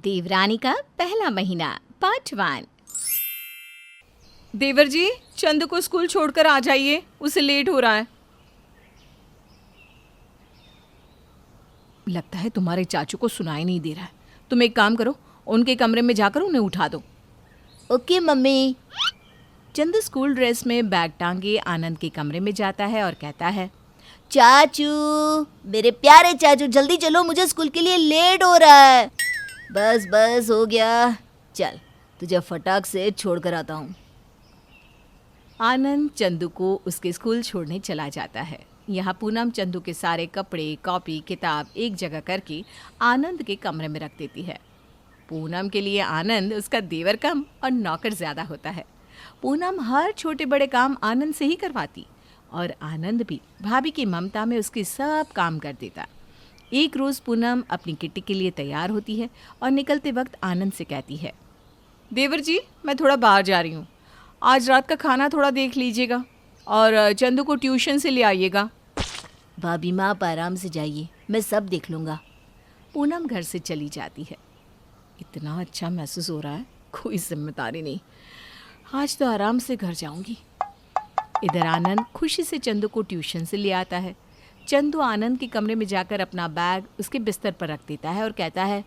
देवरानी का पहला महीना पार्ट 1। देवर जी, चंद को स्कूल छोड़कर आ जाइए, उसे लेट हो रहा है। लगता है तुम्हारे चाचू को सुनाई नहीं दे रहा है। तुम एक काम करो, उनके कमरे में जाकर उन्हें उठा दो। Okay mummy. चंद स्कूल ड्रेस में बैग टांगे आनंद के कमरे में जाता है और कहता है, चाचू, मेरे प्यारे चाचू, जल्दी चलो, मुझे स्कूल के लिए लेट हो रहा है। बस बस हो गया, चल तुझे फटाक से छोड़ कर आता हूँ। आनंद चंदू को उसके स्कूल छोड़ने चला जाता है। यहाँ पूनम चंदू के सारे कपड़े, कॉपी, किताब एक जगह करके आनंद के कमरे में रख देती है। पूनम के लिए आनंद उसका देवर कम और नौकर ज़्यादा होता है। पूनम हर छोटे बड़े काम आनंद से ही करवाती और आनंद भी भाभी की ममता में उसके सब काम कर देता। एक रोज़ पूनम अपनी किट्टी के लिए तैयार होती है और निकलते वक्त आनंद से कहती है, देवर जी, मैं थोड़ा बाहर जा रही हूँ, आज रात का खाना थोड़ा देख लीजिएगा और चंदू को ट्यूशन से ले आइएगा। भाभी माँ, आप आराम से जाइए, मैं सब देख लूँगा। पूनम घर से चली जाती है। इतना अच्छा महसूस हो रहा है, कोई जिम्मेदारी नहीं, आज तो आराम से घर जाऊंगी। इधर आनंद खुशी से चंदू को ट्यूशन से ले आता है। चंदू आनंद के कमरे में जाकर अपना बैग उसके बिस्तर पर रख देता है और कहता है,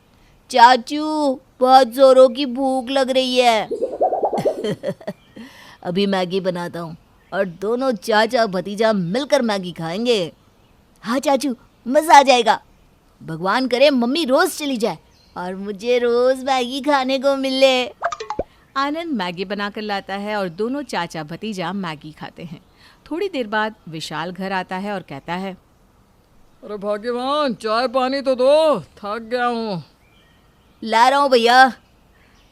चाचू, बहुत जोरों की भूख लग रही है। अभी मैगी बनाता हूँ और दोनों चाचा भतीजा मिलकर मैगी खाएंगे। हाँ चाचू, मज़ा आ जाएगा। भगवान करे मम्मी रोज़ चली जाए और मुझे रोज़ मैगी खाने को मिले। आनंद मैगी बनाकर लाता है और दोनों चाचा भतीजा मैगी खाते हैं। थोड़ी देर बाद विशाल घर आता है और कहता है, अरे भाग्यवान, चाय पानी तो दो, थक गया हूँ। ला रहा हूँ भैया।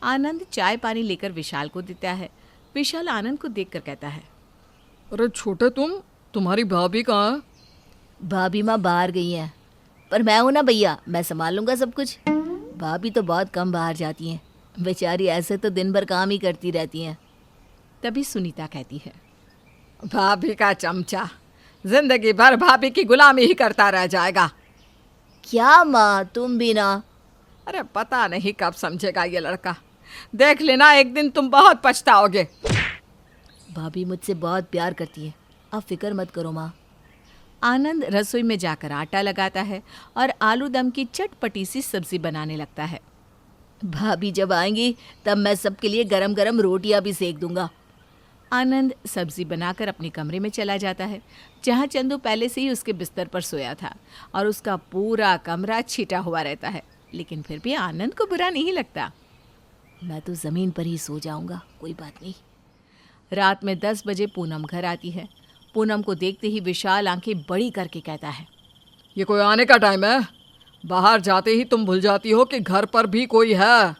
आनंद चाय पानी लेकर विशाल को देता है। विशाल आनंद को देखकर कहता है, अरे छोटे, तुम्हारी भाभी कहाँ है? भाभी माँ बाहर गई हैं, पर मैं हूँ ना भैया, मैं संभाल लूँगा सब कुछ। भाभी तो बहुत कम बाहर जाती हैं, बेचारी ऐसे तो दिन भर काम ही करती रहती हैं। तभी सुनीता कहती है, भाभी का चमचा जिंदगी भर भाभी की गुलामी ही करता रह जाएगा। क्या माँ, तुम भी ना। अरे पता नहीं कब समझेगा ये लड़का, देख लेना एक दिन तुम बहुत पछताओगे। भाभी मुझसे बहुत प्यार करती है, आप फिक्र मत करो माँ। आनंद रसोई में जाकर आटा लगाता है और आलू दम की चटपटी सी सब्जी बनाने लगता है। भाभी जब आएंगी तब मैं सबके लिए गरम गरम रोटियां भी सेक दूंगा। आनंद सब्जी बनाकर अपने कमरे में चला जाता है, जहाँ चंदू पहले से ही उसके बिस्तर पर सोया था और उसका पूरा कमरा छिटा हुआ रहता है। लेकिन फिर भी आनंद को बुरा नहीं लगता। मैं तो ज़मीन पर ही सो जाऊंगा, कोई बात नहीं। रात में 10 बजे पूनम घर आती है। पूनम को देखते ही विशाल आंखें बड़ी करके कहता है, ये कोई आने का टाइम है? बाहर जाते ही तुम भूल जाती हो कि घर पर भी कोई है।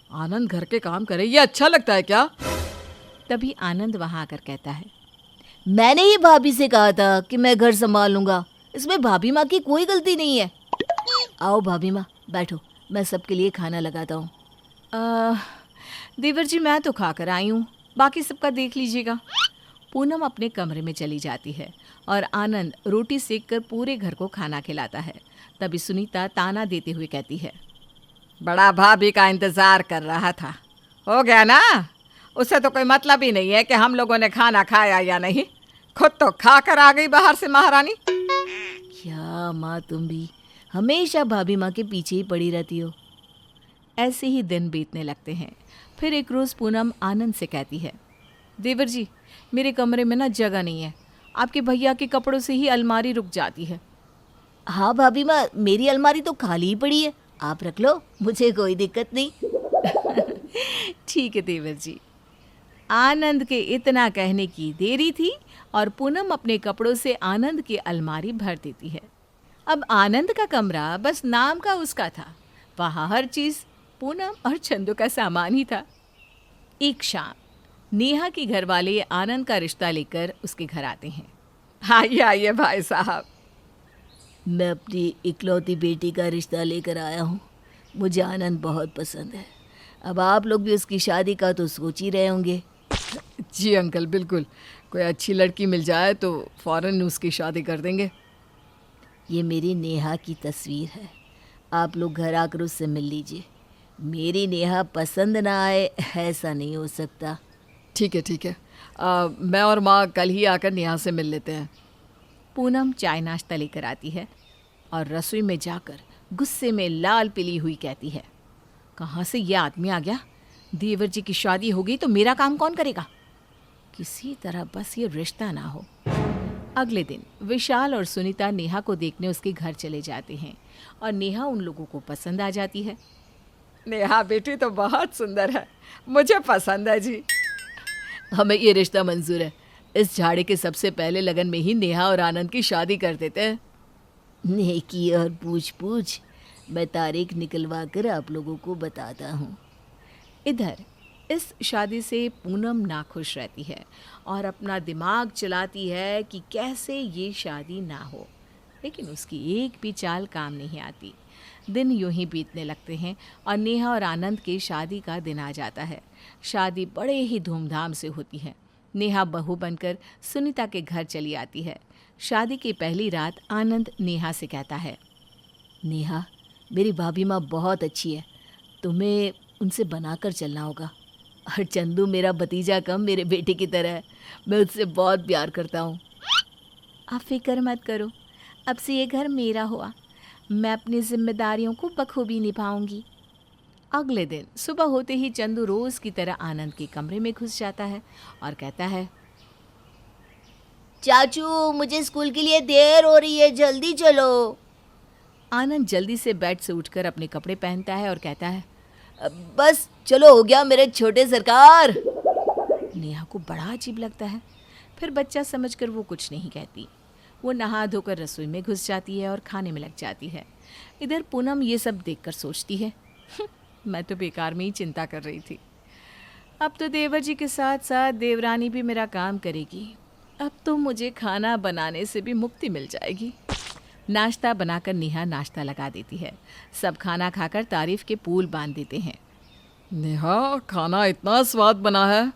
आनंद घर के काम करे, ये अच्छा लगता है क्या? तभी आनंद वहां आकर कहता है, मैंने ही भाभी से कहा था कि मैं घर संभाल लूंगा, इसमें भाभी माँ की कोई गलती नहीं है। आओ भाभी माँ, बैठो, मैं सबके लिए खाना लगाता हूँ। देवर जी, मैं तो खाकर आई हूँ, बाकी सबका देख लीजिएगा। पूनम अपने कमरे में चली जाती है और आनंद रोटी सेककर पूरे घर को खाना खिलाता है। तभी सुनीता ताना देते हुए कहती है, बड़ा भाभी का इंतजार कर रहा था, हो गया ना? उसे तो कोई मतलब ही नहीं है कि हम लोगों ने खाना खाया या नहीं, खुद तो खा कर आ गई बाहर से महारानी। क्या माँ, तुम भी हमेशा भाभी माँ के पीछे ही पड़ी रहती हो। ऐसे ही दिन बीतने लगते हैं। फिर एक रोज़ पूनम आनंद से कहती है, देवर जी, मेरे कमरे में ना जगह नहीं है, आपके भैया के कपड़ों से ही अलमारी रुक जाती है। हाँ भाभी माँ, मेरी अलमारी तो खाली ही पड़ी है, आप रख लो, मुझे कोई दिक्कत नहीं। ठीक है देवर जी। आनंद के इतना कहने की देरी थी और पूनम अपने कपड़ों से आनंद की अलमारी भर देती है। अब आनंद का कमरा बस नाम का उसका था, वहाँ हर चीज़ पूनम और चंदू का सामान ही था। एक शाम नेहा के घर वाले आनंद का रिश्ता लेकर उसके घर आते हैं। आइए आइए भाई साहब। मैं अपनी इकलौती बेटी का रिश्ता लेकर आया हूँ। मुझे आनंद बहुत पसंद है। अब आप लोग भी उसकी शादी का तो सोच ही रहे होंगे। जी अंकल, बिल्कुल, कोई अच्छी लड़की मिल जाए तो फ़ौरन उसकी शादी कर देंगे। ये मेरी नेहा की तस्वीर है, आप लोग घर आकर उससे मिल लीजिए। मेरी नेहा पसंद ना आए ऐसा नहीं हो सकता। ठीक है। मैं और माँ कल ही आकर नेहा से मिल लेते हैं। पूनम चाय नाश्ता लेकर आती है और रसोई में जाकर गुस्से में लाल पीली हुई कहती है, कहाँ से ये आदमी आ गया? देवर जी की शादी हो गई तो मेरा काम कौन करेगा? किसी तरह बस ये रिश्ता ना हो। अगले दिन विशाल और सुनीता नेहा को देखने उसके घर चले जाते हैं और नेहा उन लोगों को पसंद आ जाती है। नेहा बेटी तो बहुत सुंदर है, मुझे पसंद है जी। हमें ये रिश्ता मंजूर है। इस झाड़ी के सबसे पहले लगन में ही नेहा और आनंद की शादी कर देते हैं। नेकी और पूछ मैं तारीख निकलवा कर आप लोगों को बताता हूँ। इधर इस शादी से पूनम नाखुश रहती है और अपना दिमाग चलाती है कि कैसे ये शादी ना हो, लेकिन उसकी एक भी चाल काम नहीं आती। दिन यूं ही बीतने लगते हैं और नेहा और आनंद की शादी का दिन आ जाता है। शादी बड़े ही धूमधाम से होती है। नेहा बहू बनकर सुनीता के घर चली आती है। शादी की पहली रात आनंद नेहा से कहता है, नेहा, मेरी भाभी माँ बहुत अच्छी है, तुम्हें उनसे बनाकर चलना होगा। और चंदू मेरा भतीजा कम मेरे बेटे की तरह है, मैं उससे बहुत प्यार करता हूँ। आप फिक्र मत करो, अब से ये घर मेरा हुआ। मैं अपनी जिम्मेदारियों को बखूबी निभाऊंगी। अगले दिन सुबह होते ही चंदू रोज़ की तरह आनंद के कमरे में घुस जाता है और कहता है, चाचू, मुझे स्कूल के लिए देर हो रही है, जल्दी चलो। आनंद जल्दी से बेड से उठकर अपने कपड़े पहनता है और कहता है, बस चलो, हो गया मेरे छोटे सरकार। नेहा को बड़ा अजीब लगता है, फिर बच्चा समझकर वो कुछ नहीं कहती। वो नहा धोकर रसोई में घुस जाती है और खाने में लग जाती है। इधर पूनम ये सब देखकर सोचती है, मैं तो बेकार में ही चिंता कर रही थी। अब तो देवर जी के साथ साथ देवरानी भी मेरा काम करेगी। अब तो मुझे खाना बनाने से भी मुक्ति मिल जाएगी। नाश्ता बनाकर नेहा नाश्ता लगा देती है। सब खाना खाकर तारीफ के पुल बांध देते हैं। नेहा, खाना इतना स्वाद बना है।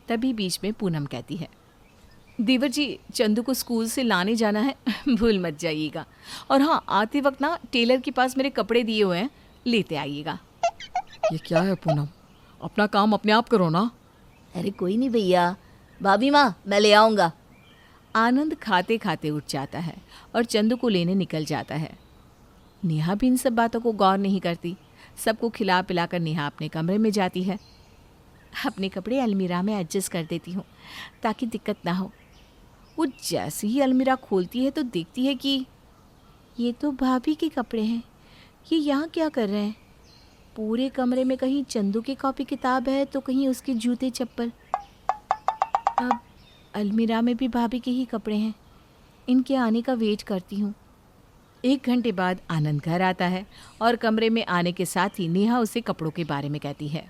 तभी बीच में पूनम कहती है, देवर जी, चंदू को स्कूल से लाने जाना है, भूल मत जाइएगा। और हाँ, आते वक्त ना टेलर के पास मेरे कपड़े दिए हुए हैं, लेते आइएगा। ये क्या है पूनम, अपना काम अपने आप करो ना। अरे कोई नहीं भैया, भाभी माँ मैं ले आऊँगा। आनंद खाते खाते उठ जाता है और चंदू को लेने निकल जाता है। नेहा भी इन सब बातों को गौर नहीं करती। सबको खिला पिलाकर नेहा अपने कमरे में जाती है। अपने कपड़े अलमीरा में एडजस्ट कर देती हूँ ताकि दिक्कत ना हो। वो जैसे ही अलमीरा खोलती है तो देखती है कि ये तो भाभी के कपड़े हैं। ये यहाँ क्या कर रहे हैं? पूरे कमरे में कहीं चंदू की कॉपी किताब है तो कहीं उसके जूते चप्पल। अब अलमीरा में भी भाभी के ही कपड़े हैं। इनके आने का वेट करती हूँ। 1 घंटे बाद आनंद घर आता है और कमरे में आने के साथ ही नेहा उसे कपड़ों के बारे में कहती है।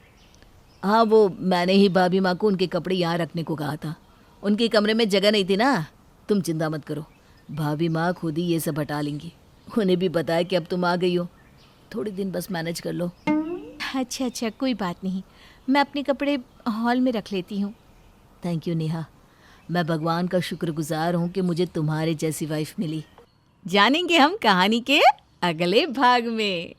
हाँ, वो मैंने ही भाभी माँ को उनके कपड़े यहाँ रखने को कहा था। उनके कमरे में जगह नहीं थी ना। तुम चिंता मत करो, भाभी माँ खुद ही ये सब हटा लेंगी। उन्हें भी पता है कि अब तुम आ गई हो, थोड़े दिन बस मैनेज कर लो। अच्छा, कोई बात नहीं, मैं अपने कपड़े हॉल में रख लेती हूँ। थैंक यू नेहा, मैं भगवान का शुक्रगुजार हूँ कि मुझे तुम्हारे जैसी वाइफ मिली। जानेंगे हम कहानी के अगले भाग में।